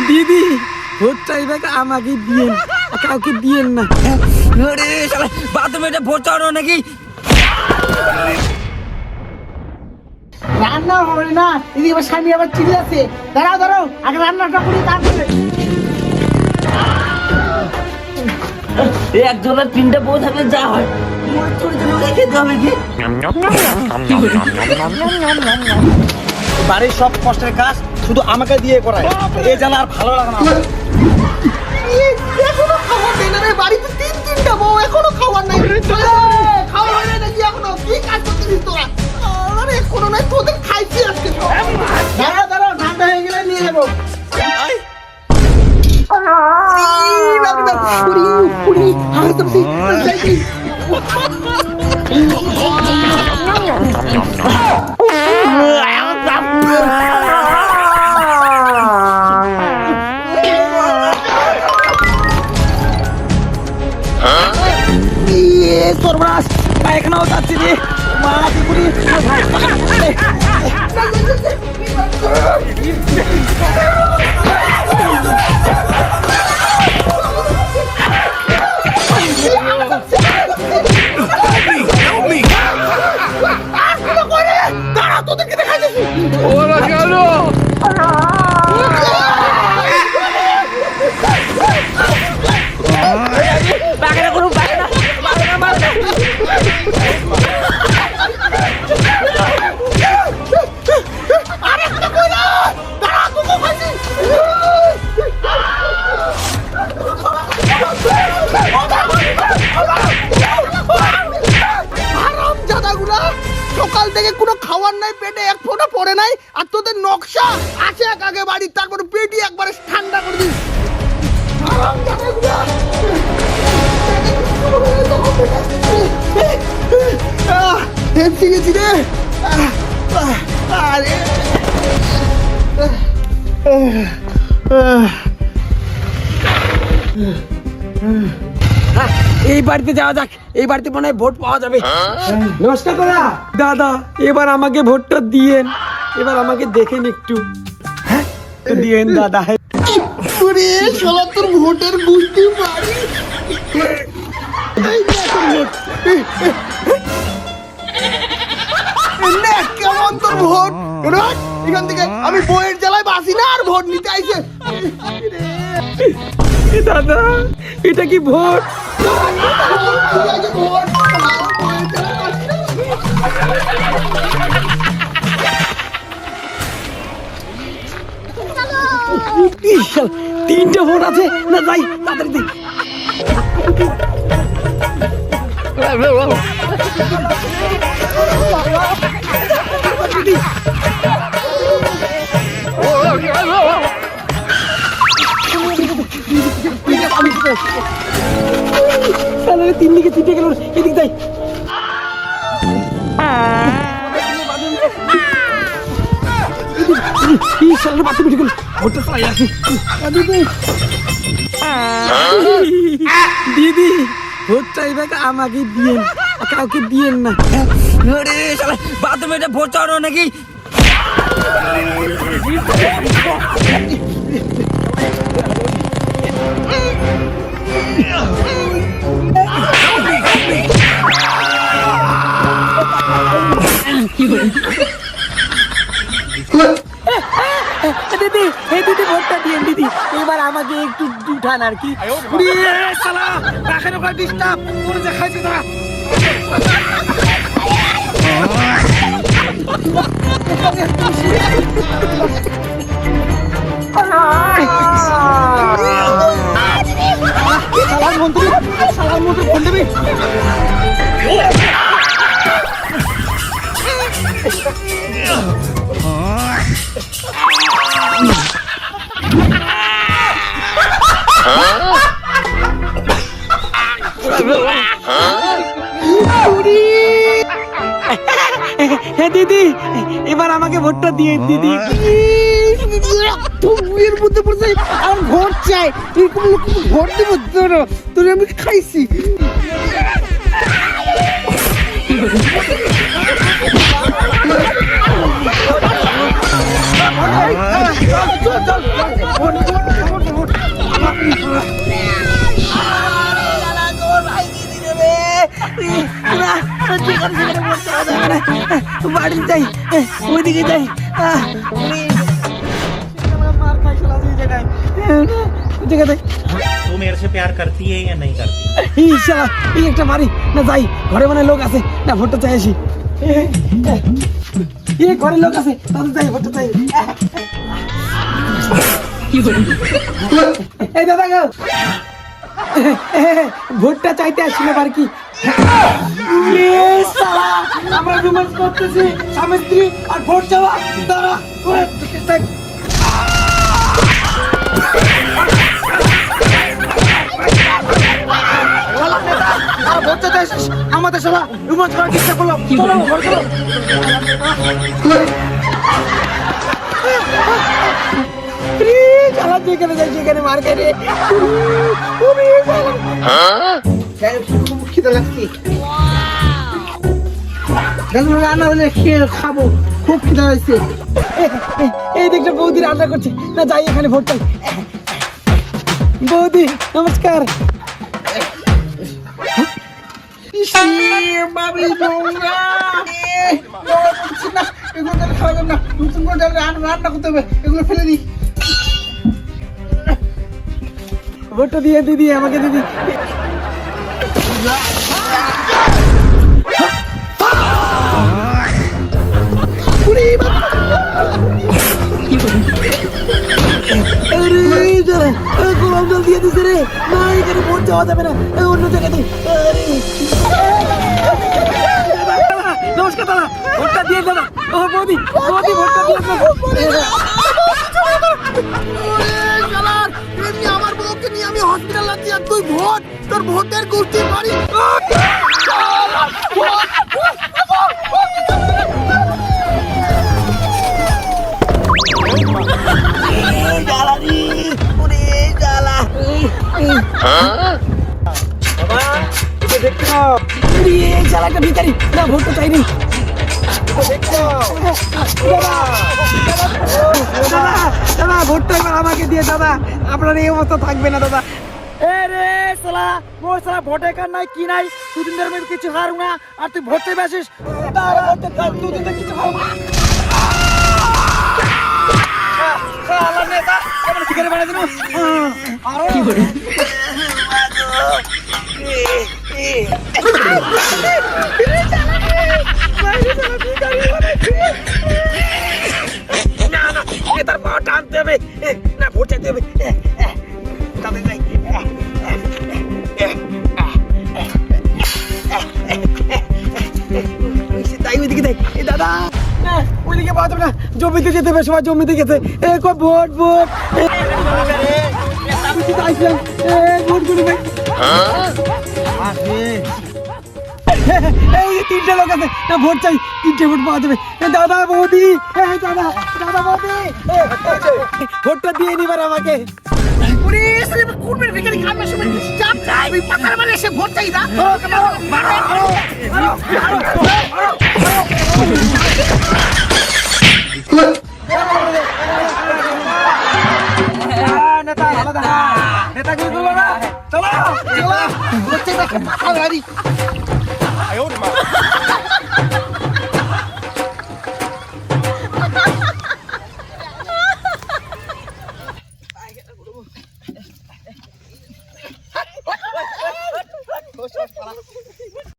দিদি ভোটটা এবার আমাকে দিয়েন, কাউকে দিয়েন না। বাথরুমে ভোট চাওয়ানো নাকি? রান্না হবে না, দিদি আমার স্বামী আবার চিল্লাছে। দাঁড়াও দাঁড়াও, আগে রান্নাটা করি তারপরে। একজনের তিনটা বউ থাকলে যা হয় খেতে হবে কি? বাড়ির সব কষ্টের কাজ শুধু আমাকে দিয়ে করায়, এ যেন আর ভালো লাগে না। এখনো খাবার নেই না রে, বাড়িতে তিনটা বউ, এখনো খাবার নাই। খাওয়া হয় না নাকি এখনো? কি কাজ করতেছিস তোরা? আরে এখনো নাই, তোদের খাইছি আজকে। দাঁড়াও দাঁড়াও, ঠান্ডা হয়ে গেলে নিয়ে যাবো। সর্বনাশ, পায়খানাও যাচ্ছে রে মা। সকাল থেকে কোনো খাবার নাই, পেটে এক ফোঁটা পড়ে নাই, আর তোদের নকশা আছে এক আগে বাড়ির, তারপরে পেটই একবারে ঠান্ডা করে দিস। গেছি রে। আরে এই বাড়িতে যাওয়া যাক, এই বাড়িতে মনে হয় ভোট পাওয়া যাবে। নমস্কার দাদা। দাদা এবার আমাকে ভোটটা দিয়েন, এবার আমাকে দেখেন একটু। হ্যাঁ দিয়েন দাদা। তোরে শালা তোর ভোটের গুষ্টি বাড়ি। কেমন তোর ভোট? এখান থেকে আমি বইয়ের জ্বালায় বাসি না, আর ভোট নিতে আইছে। দাদা এটা কি ভোট? তিনটে ভোট আছে না, যাই তাড়াতাড়ি দিই। তিন দিকে তিনটে গেল, এদিক যাই। দিদি ভোটটা এবার আমাকে দিয়েন, কাউকে দিয়েন না। বাথরুমে ভোট চাওয়ানো নাকি? দিদি এই দিদি ভোটটা দিয়েন দিদি, এবার আমাকে একটু উঠান আর কি। মন্ত্রী ফোন দেবে। দিদি এবার আমাকে ভোটটা দিয়ে দিদি। এর মধ্যে পড়ছে আর ভোট চাই, এরকম লোক ভোট দেবো তোর, তোর আমি খাইছি। বাড়ি যাই, ওইদিকে যাই। तू मेरे से प्यार करती है या नहीं करती? এই একটা মারি না, যাই ঘরে মানে লোক আছে না, ভোটটা চাই আসি। ঘরে লোক আছে, তাহলে যাই ভোটটা চাই। এই দাদা গো, ভোটটা চাইতে আসছিল আর কি। আমরা রোমান্স করতেছি, স্বামী স্ত্রী আর ভোট চাওয়া। দাঁড়া ভোটটা চাই আমাদের সবাই রোমান্স করার চেষ্টা করলাম। চলো ঘর চলো। চালা যেখানে যাই সেখানে মার খাই রে। খুব খিদে লাগছে, রান্না হলে খেয়ে খাবো, খুব খিদে লাগছে। এই দেখছো বৌদি রান্না করছে না, যাই এখানে ভোট চাই। বৌদি নমস্কার। বাবি নোংরা, এগুলো খাওয়া যাবে না, নতুন করে রান্না করতে হবে, এগুলো ফেলে দিই। ভোটটা দিয়ে দিদি আমাকে, দিদি। গোলাম জল দিয়ে দিছে রে, না এখানে ভোট যাওয়া যাবে না, অন্য জায়গাতে। নমস্কার দাদা, ভোটটা দিয়ে দাদা। ও বৌদি, বৌদি ভোটটা দিয়ে দাদা। আমার বউকে নিয়ে আমি হসপিটাল যাচ্ছি আর তুই ভোট, তোর ভোটের গোষ্ঠীর বাড়ি। চালাটা ভিখারি না, ভোটটা চাইনি। দাদা ভোটটা এবার আমাকে দিয়ে দাদা, আপনার এই অবস্থা থাকবে না দাদা। ভোটে কার নাই কি নাই, দুদিন ধরে আমি কিছু হারু না, আর তুই ভোটে বেসিস দুদিন ধরে কিছু হারু না। তার পা টানতে হবে না, ভোট চাইতে হবে। তাদের যাই তাই ওইদিকে দেয় দাদা, ওইদিকে পাওয়া যাবে না, জমিতে যেতে হবে, সবাই জমিতে গেছে। ভোট ভোট ভোট করবে। এই যে তিনটে লোক আছে না, ভোট চাই, তিনটে ভোট পাওয়া যাবে। দাদা বৌদি, দাদা দাদা বৌদি, ভোটটা দিয়ে নিবার আমাকে। ভোট চাই না, নেতাগিরি করবো না, চলো। ভোট চাই না।